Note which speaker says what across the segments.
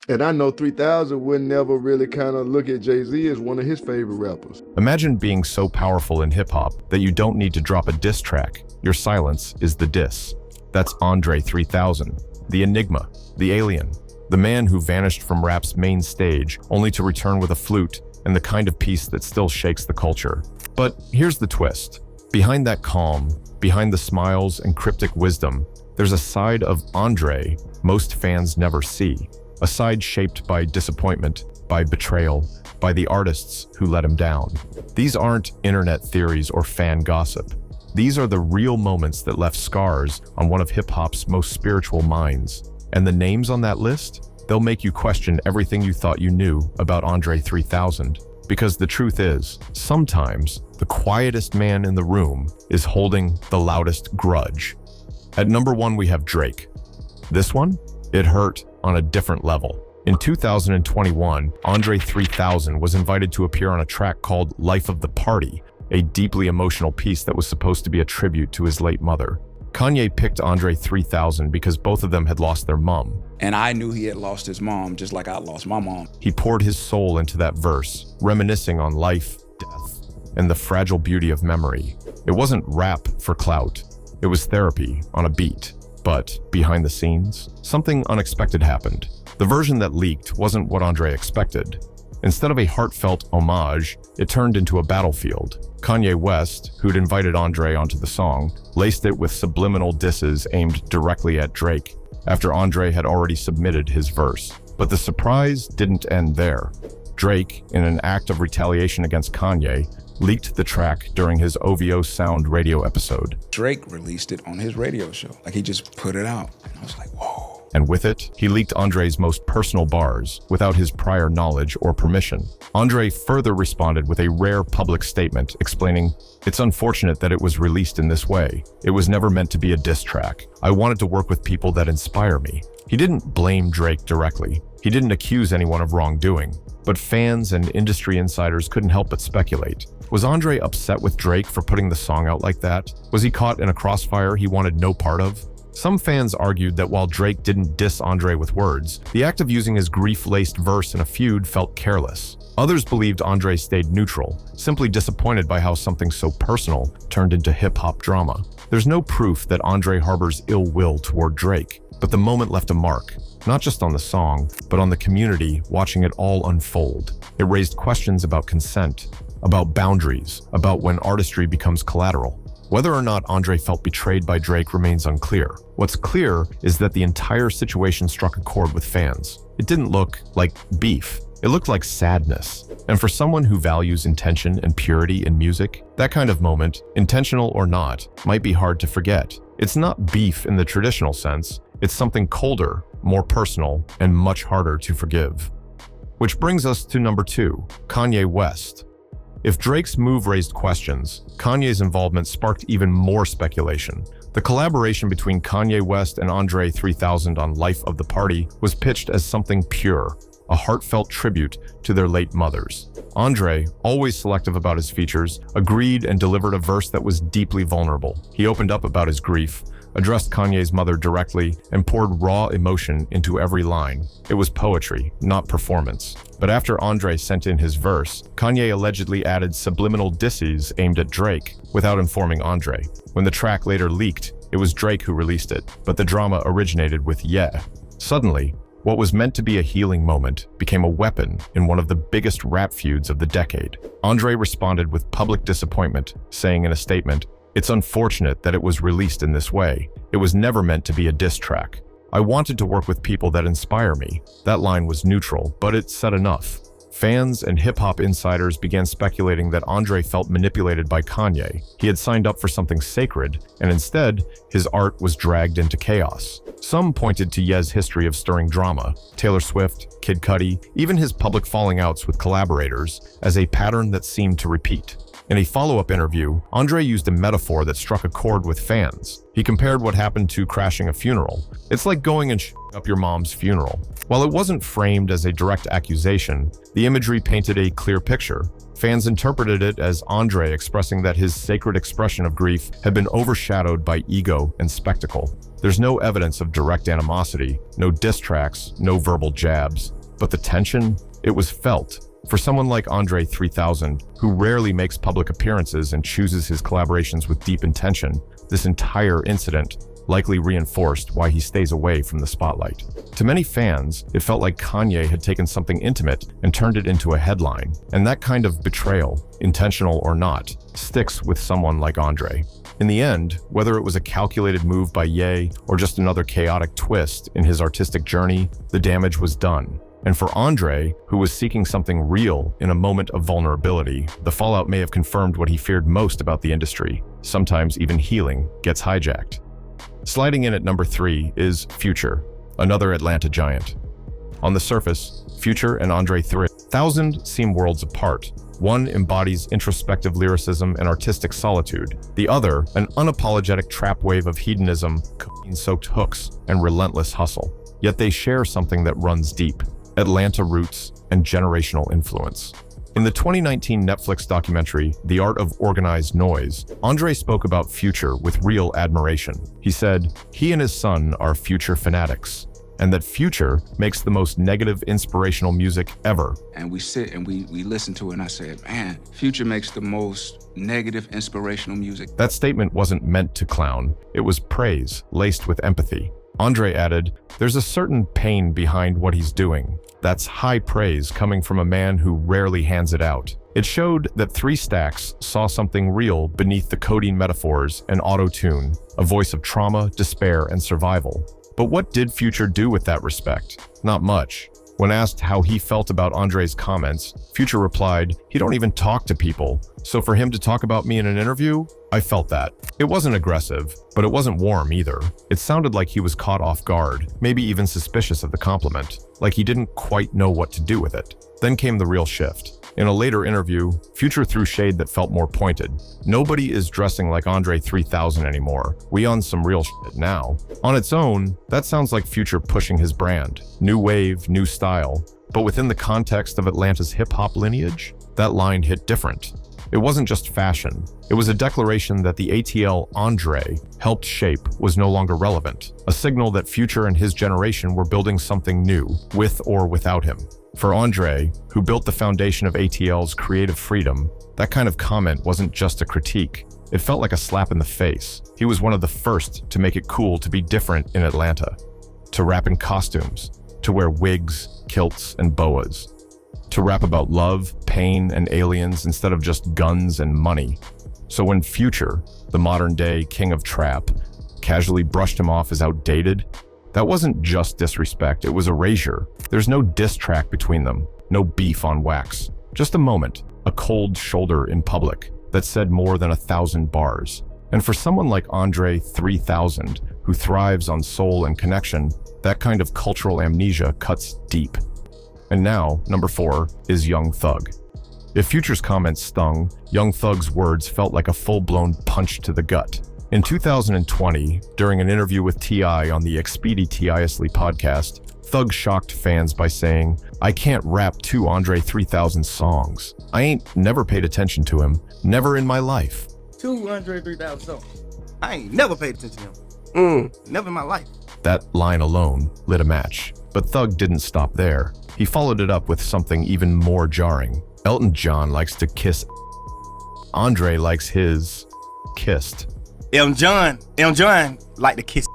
Speaker 1: And I know 3000 would never really kind of look at Jay-Z as one of his favorite rappers.
Speaker 2: Imagine being so powerful in hip-hop that you don't need to drop a diss track. Your silence is the diss. That's André 3000, the enigma, the alien, the man who vanished from rap's main stage only to return with a flute and the kind of piece that still shakes the culture. But here's the twist. Behind that calm, behind the smiles and cryptic wisdom, there's a side of André most fans never see. A side shaped by disappointment, by betrayal, by the artists who let him down. These aren't internet theories or fan gossip. These are the real moments that left scars on one of hip-hop's most spiritual minds. And the names on that list? They'll make you question everything you thought you knew about André 3000. Because the truth is, sometimes the quietest man in the room is holding the loudest grudge. At number 1, we have Drake. This one? It hurt on a different level. In 2021, André 3000 was invited to appear on a track called Life of the Party, a deeply emotional piece that was supposed to be a tribute to his late mother. Kanye picked André 3000 because both of them had lost their mom.
Speaker 3: And I knew he had lost his mom just like I lost my mom.
Speaker 2: He poured his soul into that verse, reminiscing on life, death, and the fragile beauty of memory. It wasn't rap for clout. It was therapy on a beat. But behind the scenes, something unexpected happened. The version that leaked wasn't what André expected. Instead of a heartfelt homage, it turned into a battlefield. Kanye West, who'd invited André onto the song, laced it with subliminal disses aimed directly at Drake, after André had already submitted his verse. But the surprise didn't end there. Drake, in an act of retaliation against Kanye, leaked the track during his OVO Sound radio episode.
Speaker 3: Drake released it on his radio show. Like, he just put it out. And I was like, whoa.
Speaker 2: And with it, he leaked André's most personal bars without his prior knowledge or permission. André further responded with a rare public statement explaining, "It's unfortunate that it was released in this way. It was never meant to be a diss track. I wanted to work with people that inspire me." He didn't blame Drake directly. He didn't accuse anyone of wrongdoing. But fans and industry insiders couldn't help but speculate. Was André upset with Drake for putting the song out like that? Was he caught in a crossfire he wanted no part of? Some fans argued that while Drake didn't diss André with words, the act of using his grief-laced verse in a feud felt careless. Others believed André stayed neutral, simply disappointed by how something so personal turned into hip-hop drama. There's no proof that André harbors ill will toward Drake, but the moment left a mark, not just on the song, but on the community watching it all unfold. It raised questions about consent, about boundaries, about when artistry becomes collateral. Whether or not André felt betrayed by Drake remains unclear. What's clear is that the entire situation struck a chord with fans. It didn't look like beef. It looked like sadness. And for someone who values intention and purity in music, that kind of moment, intentional or not, might be hard to forget. It's not beef in the traditional sense. It's something colder, more personal, and much harder to forgive. Which brings us to number 2, Kanye West. If Drake's move raised questions, Kanye's involvement sparked even more speculation. The collaboration between Kanye West and André 3000 on Life of the Party was pitched as something pure, a heartfelt tribute to their late mothers. André, always selective about his features, agreed and delivered a verse that was deeply vulnerable. He opened up about his grief, addressed Kanye's mother directly, and poured raw emotion into every line. It was poetry, not performance. But after André sent in his verse, Kanye allegedly added subliminal disses aimed at Drake without informing André. When the track later leaked, it was Drake who released it, but the drama originated with "Yeah." Suddenly, what was meant to be a healing moment became a weapon in one of the biggest rap feuds of the decade. André responded with public disappointment, saying in a statement, "It's unfortunate that it was released in this way. It was never meant to be a diss track. I wanted to work with people that inspire me." That line was neutral, but it said enough. Fans and hip-hop insiders began speculating that André felt manipulated by Kanye. He had signed up for something sacred, and instead, his art was dragged into chaos. Some pointed to Ye's history of stirring drama, Taylor Swift, Kid Cudi, even his public falling outs with collaborators, as a pattern that seemed to repeat. In a follow-up interview, André used a metaphor that struck a chord with fans. He compared what happened to crashing a funeral. It's like going and up your mom's funeral. While it wasn't framed as a direct accusation, the imagery painted a clear picture. Fans interpreted it as André expressing that his sacred expression of grief had been overshadowed by ego and spectacle. There's no evidence of direct animosity, no diss tracks, no verbal jabs. But the tension, it was felt. For someone like André 3000, who rarely makes public appearances and chooses his collaborations with deep intention, this entire incident likely reinforced why he stays away from the spotlight. To many fans, it felt like Kanye had taken something intimate and turned it into a headline. And that kind of betrayal, intentional or not, sticks with someone like André. In the end, whether it was a calculated move by Ye or just another chaotic twist in his artistic journey, the damage was done. And for André, who was seeking something real in a moment of vulnerability, the fallout may have confirmed what he feared most about the industry. Sometimes even healing gets hijacked. Sliding in at number 3 is Future, another Atlanta giant. On the surface, Future and André 3000 seem worlds apart. One embodies introspective lyricism and artistic solitude. The other, an unapologetic trap wave of hedonism, cocaine-soaked hooks, and relentless hustle. Yet they share something that runs deep: Atlanta roots and generational influence. In the 2019 Netflix documentary, The Art of Organized Noise, André spoke about Future with real admiration. He said, he and his son are Future fanatics, and that Future makes the most negative inspirational music ever.
Speaker 3: And we sit and we listen to it, and I said, man, Future makes the most negative inspirational music.
Speaker 2: That statement wasn't meant to clown. It was praise, laced with empathy. André added, there's a certain pain behind what he's doing. That's high praise coming from a man who rarely hands it out. It showed that 3 Stacks saw something real beneath the coding metaphors and auto-tune, a voice of trauma, despair, and survival. But what did Future do with that respect? Not much. When asked how he felt about André's comments, Future replied, he don't even talk to people. So for him to talk about me in an interview, I felt that. It wasn't aggressive, but it wasn't warm either. It sounded like he was caught off guard, maybe even suspicious of the compliment, like he didn't quite know what to do with it. Then came the real shift. In a later interview, Future threw shade that felt more pointed. Nobody is dressing like André 3000 anymore. We on some real shit now. On its own, that sounds like Future pushing his brand. New wave, new style. But within the context of Atlanta's hip-hop lineage, that line hit different. It wasn't just fashion. It was a declaration that the ATL André helped shape was no longer relevant. A signal that Future and his generation were building something new, with or without him. For André, who built the foundation of ATL's creative freedom, that kind of comment wasn't just a critique. It felt like a slap in the face. He was one of the first to make it cool to be different in Atlanta. To rap in costumes, to wear wigs, kilts, and boas. To rap about love, pain, and aliens instead of just guns and money. So when Future, the modern-day king of trap, casually brushed him off as outdated, that wasn't just disrespect, it was erasure. There's no diss track between them, no beef on wax. Just a moment, a cold shoulder in public that said more than 1,000 bars. And for someone like André 3000, who thrives on soul and connection, that kind of cultural amnesia cuts deep. And now, number 4 is Young Thug. If Future's comments stung, Young Thug's words felt like a full-blown punch to the gut. In 2020, during an interview with T.I. on the Expeditiously podcast, Thug shocked fans by saying, I can't rap 2 André 3000 songs. I ain't never paid attention to him, never in my life.
Speaker 4: 2 André 3000 songs. I ain't never paid attention to him. Never in my life.
Speaker 2: That line alone lit a match. But Thug didn't stop there. He followed it up with something even more jarring. Elton John likes to kiss. André likes his kissed.
Speaker 4: Elton John like to kiss.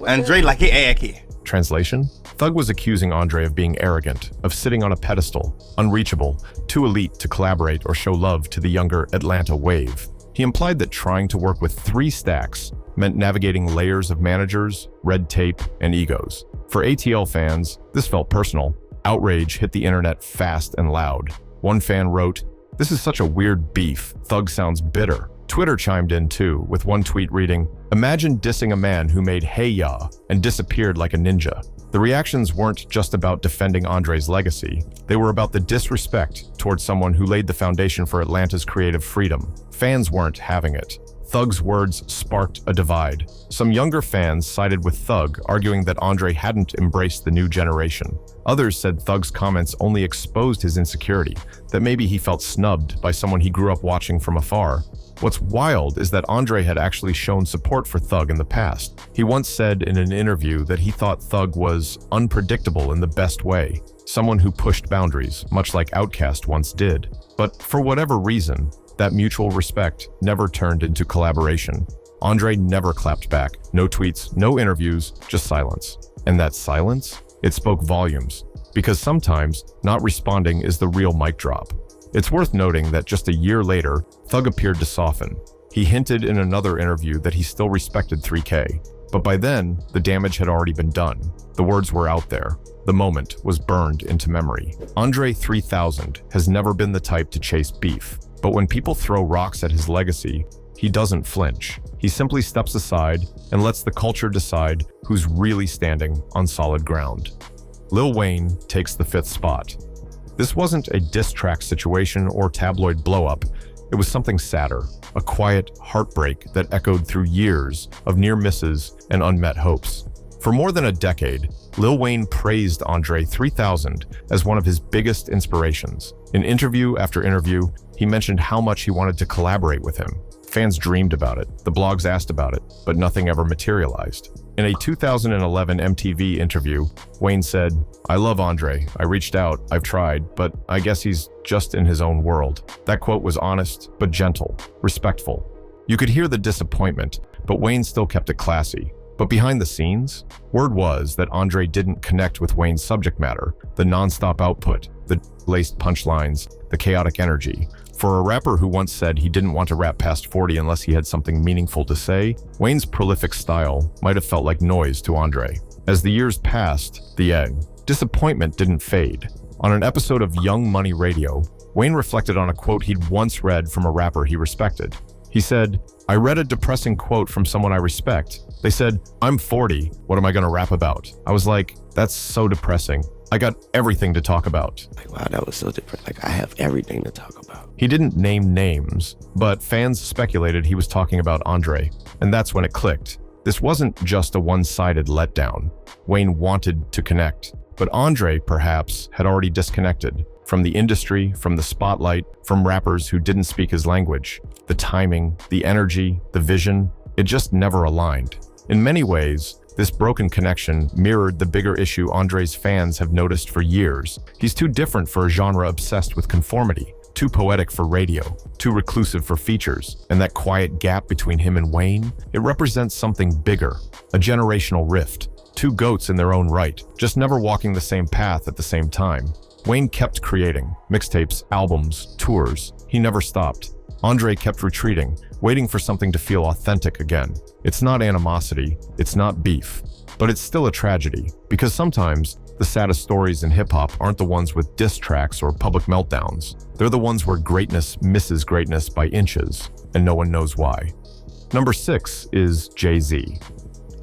Speaker 4: André like his ass kiss.
Speaker 2: Translation? Thug was accusing André of being arrogant, of sitting on a pedestal, unreachable, too elite to collaborate or show love to the younger Atlanta wave. He implied that trying to work with 3 Stacks meant navigating layers of managers, red tape, and egos. For ATL fans, this felt personal. Outrage hit the internet fast and loud. One fan wrote, "This is such a weird beef. Thug sounds bitter." Twitter chimed in too, with one tweet reading, "Imagine dissing a man who made Hey Ya and disappeared like a ninja." The reactions weren't just about defending André's legacy. They were about the disrespect towards someone who laid the foundation for Atlanta's creative freedom. Fans weren't having it. Thug's words sparked a divide. Some younger fans sided with Thug, arguing that André hadn't embraced the new generation. Others said Thug's comments only exposed his insecurity, that maybe he felt snubbed by someone he grew up watching from afar. What's wild is that André had actually shown support for Thug in the past. He once said in an interview that he thought Thug was unpredictable in the best way, someone who pushed boundaries, much like Outkast once did. But for whatever reason, that mutual respect never turned into collaboration. André never clapped back. No tweets, no interviews, just silence. And that silence? It spoke volumes. Because sometimes, not responding is the real mic drop. It's worth noting that just a year later, Thug appeared to soften. He hinted in another interview that he still respected 3K. But by then, the damage had already been done. The words were out there. The moment was burned into memory. André 3000 has never been the type to chase beef. But when people throw rocks at his legacy, he doesn't flinch. He simply steps aside and lets the culture decide who's really standing on solid ground. Lil Wayne takes the 5th spot. This wasn't a diss track situation or tabloid blow-up. It was something sadder, a quiet heartbreak that echoed through years of near misses and unmet hopes. For more than a decade, Lil Wayne praised André 3000 as one of his biggest inspirations. In interview after interview, he mentioned how much he wanted to collaborate with him. Fans dreamed about it, the blogs asked about it, but nothing ever materialized. In a 2011 MTV interview, Wayne said, "I love André. I reached out, I've tried, but I guess he's just in his own world." That quote was honest, but gentle, respectful. You could hear the disappointment, but Wayne still kept it classy. But behind the scenes, word was that André didn't connect with Wayne's subject matter, the non-stop output, the laced punchlines, the chaotic energy. For a rapper who once said he didn't want to rap past 40 unless he had something meaningful to say, Wayne's prolific style might have felt like noise to André. As the years passed, the disappointment didn't fade. On an episode of Young Money Radio, Wayne reflected on a quote he'd once read from a rapper he respected. He said, "I read a depressing quote from someone I respect. They said, 'I'm 40, what am I gonna rap about?' I was like, that's so depressing. I got everything to talk about."
Speaker 5: Like, wow, that was so different. Like, I have everything to talk about.
Speaker 2: He didn't name names, but fans speculated he was talking about André, and that's when it clicked. This wasn't just a one-sided letdown. Wayne wanted to connect, but André, perhaps, had already disconnected from the industry, from the spotlight, from rappers who didn't speak his language. The timing, the energy, the vision, it just never aligned. In many ways, this broken connection mirrored the bigger issue André's fans have noticed for years. He's too different for a genre obsessed with conformity, too poetic for radio, too reclusive for features, and that quiet gap between him and Wayne, it represents something bigger, a generational rift. Two goats in their own right, just never walking the same path at the same time. Wayne kept creating, mixtapes, albums, tours. He never stopped. André kept retreating, waiting for something to feel authentic again. It's not animosity, it's not beef, but it's still a tragedy, because sometimes the saddest stories in hip-hop aren't the ones with diss tracks or public meltdowns. They're the ones where greatness misses greatness by inches, and no one knows why. Number 6 is Jay-Z.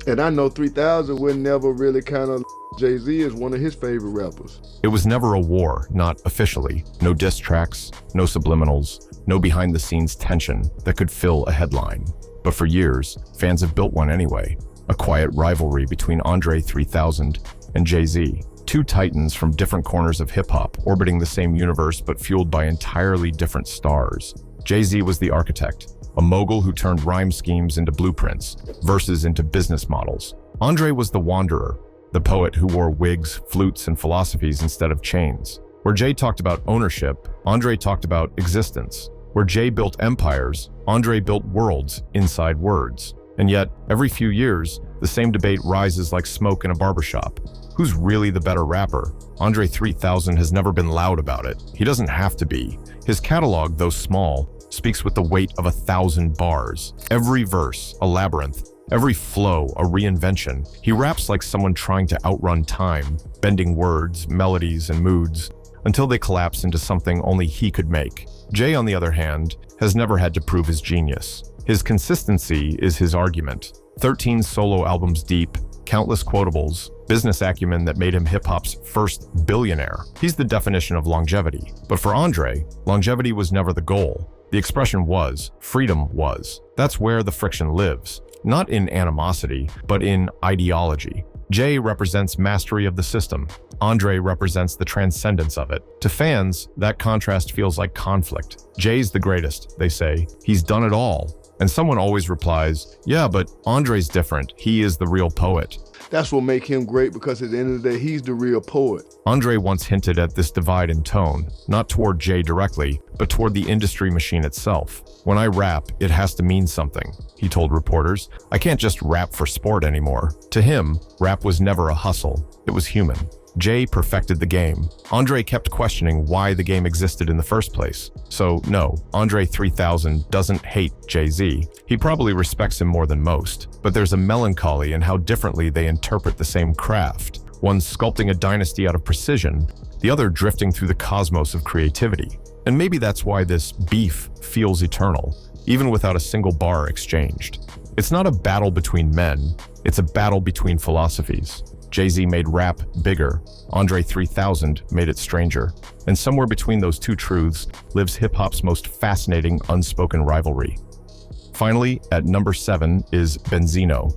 Speaker 1: And I know 3000 would never really kind of Jay-Z is one of his favorite rappers.
Speaker 2: It was never a war, not officially. No diss tracks, no subliminals, no behind-the-scenes tension that could fill a headline. But for years, fans have built one anyway. A quiet rivalry between André 3000 and Jay-Z. Two titans from different corners of hip-hop, orbiting the same universe but fueled by entirely different stars. Jay-Z was the architect, a mogul who turned rhyme schemes into blueprints, verses into business models. André was the wanderer, the poet who wore wigs, flutes, and philosophies instead of chains. Where Jay talked about ownership, André talked about existence. Where Jay built empires, André built worlds inside words. And yet, every few years, the same debate rises like smoke in a barbershop. Who's really the better rapper? André 3000 has never been loud about it. He doesn't have to be. His catalog, though small, speaks with the weight of 1,000 bars. Every verse, a labyrinth. Every flow, a reinvention. He raps like someone trying to outrun time, bending words, melodies, and moods, until they collapse into something only he could make. Jay, on the other hand, has never had to prove his genius. His consistency is his argument. 13 solo albums deep, countless quotables, business acumen that made him hip-hop's first billionaire. He's the definition of longevity. But for André, longevity was never the goal. The expression was, freedom was. That's where the friction lives. Not in animosity, but in ideology. Jay represents mastery of the system. André represents the transcendence of it. To fans, that contrast feels like conflict. Jay's the greatest, they say. He's done it all. And someone always replies, yeah, but André's different. He is the real poet.
Speaker 1: That's what makes him great, because at the end of the day, he's the real poet.
Speaker 2: André once hinted at this divide in tone, not toward Jay directly, but toward the industry machine itself. When I rap, it has to mean something, he told reporters. I can't just rap for sport anymore. To him, rap was never a hustle. It was human. Jay perfected the game. André kept questioning why the game existed in the first place. So no, André 3000 doesn't hate Jay-Z. He probably respects him more than most. But there's a melancholy in how differently they interpret the same craft. One sculpting a dynasty out of precision, the other drifting through the cosmos of creativity. And maybe that's why this beef feels eternal, even without a single bar exchanged. It's not a battle between men, it's a battle between philosophies. Jay-Z made rap bigger, André 3000 made it stranger. And somewhere between those two truths lives hip-hop's most fascinating unspoken rivalry. Finally, at number 7 is Benzino.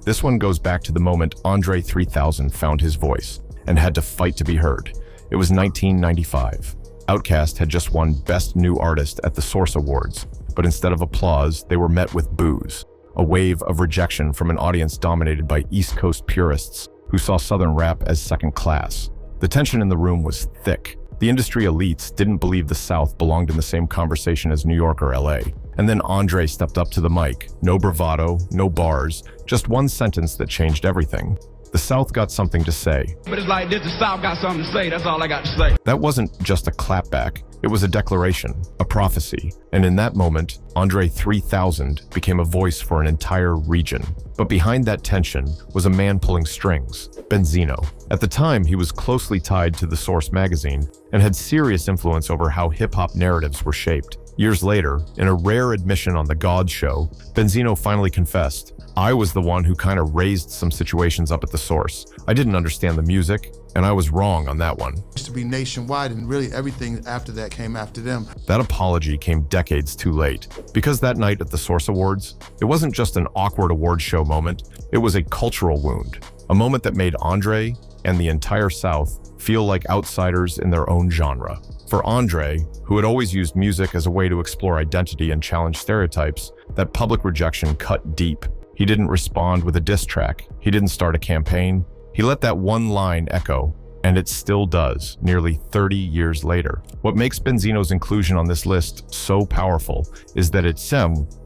Speaker 2: This one goes back to the moment André 3000 found his voice and had to fight to be heard. It was 1995. Outkast had just won Best New Artist at the Source Awards, but instead of applause, they were met with boos. A wave of rejection from an audience dominated by East Coast purists who saw Southern rap as second class. The tension in the room was thick. The industry elites didn't believe the South belonged in the same conversation as New York or LA. And then André stepped up to the mic. No bravado, no bars, just one sentence that changed everything. The South got something to say.
Speaker 6: But it's like this, the South got something to say, that's all I got to say.
Speaker 2: That wasn't just a clapback. It was a declaration, a prophecy. And in that moment, André 3000 became a voice for an entire region. But behind that tension was a man pulling strings, Benzino. At the time, he was closely tied to The Source magazine and had serious influence over how hip-hop narratives were shaped. Years later, in a rare admission on The God Show, Benzino finally confessed, I was the one who kind of raised some situations up at The Source. I didn't understand the music, and I was wrong on that one.
Speaker 7: Used to be nationwide, and really everything after that came after them.
Speaker 2: That apology came decades too late. Because that night at the Source Awards, it wasn't just an awkward award show moment, it was a cultural wound. A moment that made André and the entire South feel like outsiders in their own genre. For André, who had always used music as a way to explore identity and challenge stereotypes, that public rejection cut deep. He didn't respond with a diss track. He didn't start a campaign. He let that one line echo, and it still does, nearly 30 years later. What makes Benzino's inclusion on this list so powerful is that it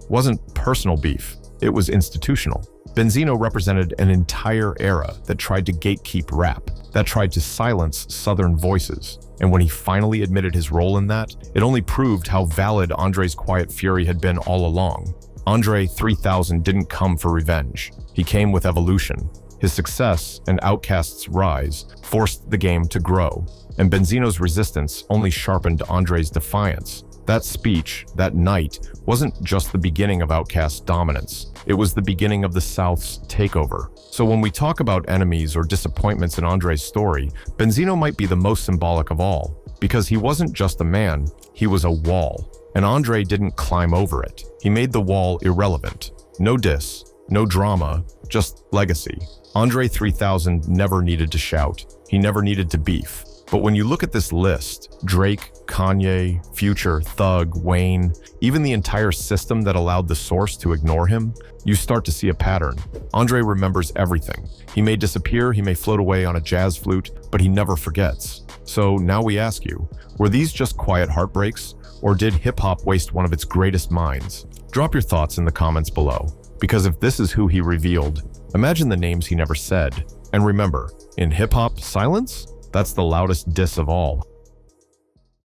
Speaker 2: wasn't personal beef, it was institutional. Benzino represented an entire era that tried to gatekeep rap, that tried to silence Southern voices. And when he finally admitted his role in that, it only proved how valid André's quiet fury had been all along. André 3000 didn't come for revenge. He came with evolution. His success and Outkast's rise forced the game to grow, and Benzino's resistance only sharpened André's defiance. That speech, that night, wasn't just the beginning of Outkast's dominance. It was the beginning of the South's takeover. So when we talk about enemies or disappointments in André's story, Benzino might be the most symbolic of all, because he wasn't just a man, he was a wall. And André didn't climb over it. He made the wall irrelevant. No diss, no drama, just legacy. André 3000 never needed to shout. He never needed to beef. But when you look at this list, Drake, Kanye, Future, Thug, Wayne, even the entire system that allowed The Source to ignore him, you start to see a pattern. André remembers everything. He may disappear, he may float away on a jazz flute, but he never forgets. So now we ask you, were these just quiet heartbreaks, or did hip-hop waste one of its greatest minds? Drop your thoughts in the comments below, because if this is who he revealed, imagine the names he never said. And remember, in hip-hop, silence? That's the loudest diss of all.